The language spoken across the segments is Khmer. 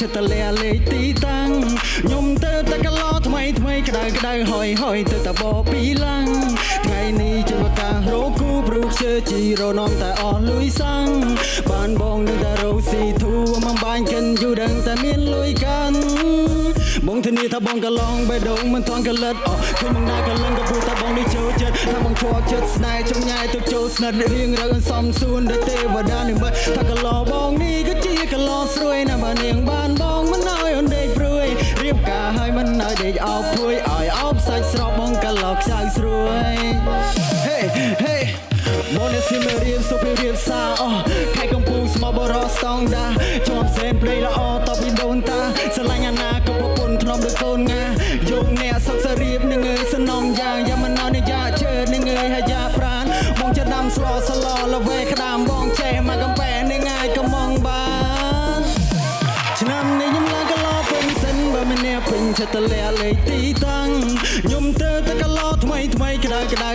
ចិត្តតលាលេខទីតាំងខ្ញុំទៅតែកលោថ្មីក្តៅហយទៅតែបពីឡាំងថ្ងៃនេះជិះការរកគូព្រោះជើជីរនំតែអស់លុយសាំងបានបងនឹងតែរកស៊ីធូមកបាញ់កិនយូរដឹងតែមានលុយកាន់បងធានាថាបងកឡងបេះដូងមិនទាន់កលិតអឃើញមកណាកលឹងក៏ព្រោះតែបងនេះចូលចិត្តថាបងជាប់ចិត្តស្នេហ៍ចំញាយទៅចូលស្និទ្ធរៀងរឹងសំសួនដូចទេវតានឹងមើលថាកឡោបងនេះគឺជាកឡោស្រួយណាបើនាងបានបងមិនឲ្យអូនដេកព្រួយរៀបការឲ្យមិនឲ្យដេកអោបភួយឲ្យអោបសាច់ស្រស់បងកឡោខ្សៅស្រួយហេមកនេះស៊ីមេរៀនសុភរៀនសាអខែកំពូលស្មោះបរោះស្តង់ដាជាប់ផ្សេងព្រៃល្អតបពីដូនតាស្រឡាញ់អាណាក៏ប្រពន្ធធ្នំដូចកូនងាយកអ្នកសុកសារៀបនឹងអើយសំណងយ៉ាងមិនអោនេះយ៉ាជើនឹងអើយហើយយ៉ាប្រានបងចិត្តដាំស្លោល្វែក្តាមបងចេះមកកំប៉ែនឹងងាយកំងបានឆ្នាំនេះខ្ញុំឡើងកឡោពេញសិនបើមិនអ្នកពេញចិត្តតលាលេខទីតាំងខ្ញុំទៅតែកឡោថ្មីក្តៅ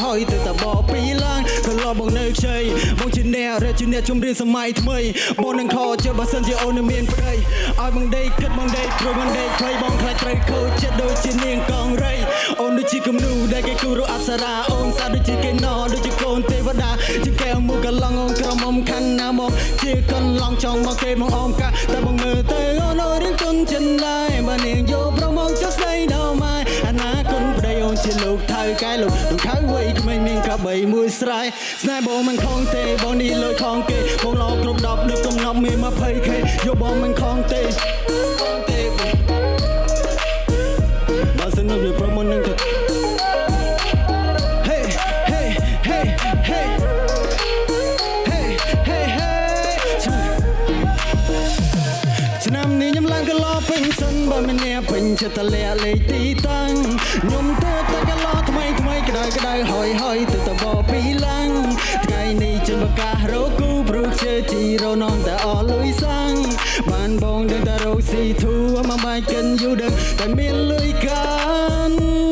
ហយទៅតែបពីឡាំងកឡោបងនៅខ្ចីបងជាអ្នករជាអ្នកជំរៀនសម័យថ្មីបងនឹងខជើបើសិនជាអូនមានប្តីឲ្យបងដេកគិតបងដេកព្រោះបងដេកខ្លីបងខ្លាចត្រូវខូចចិត្តដូចជានាងកងរៃអូនដូចជាគំនូដែលគេគូរអប្សរាអូនសាដូចជាគេណដូចជាកូនទេវតាជាកែវមួកកឡងអូនក្រមុំខាន់ណាមកជាកន្លងចង់មកគេមកអមកាតែបងមើលទៅអូនរៀងទុនចិនដែរបើនាងយកប្រមងចុះស្ដីដល់ម៉ែអនាគតប្តីអូនជាលោកថៅកែលោកថៅវ័យក្មេងមានកាបីមួយស្រ័យស្នេហ៍បងមិនខំទេបងនេះលុយខំគេបងឡោគ្រប់10ដូចកំណប់មាន 20k យកបងមិនខំទេបើសិននៅវាប្រមុននឹងទៅឆ្នាំនេះខ្ញុំឡើងកឡោពេញសិនបើមិនអ្នកពេញចិត្តតលាលេខទីតាំងខ្ញុំទៅតែកឡោថ្មីក្តៅហយទៅតែបពីឡាំងថ្ងៃនេះជិះបការកគូព្រោះជើជីរនំតែអស់លុយសាំងបានបងដឹងតែរកស៊ីធូមកបាច់កិនយូរដឹងតែមានលុយកាន់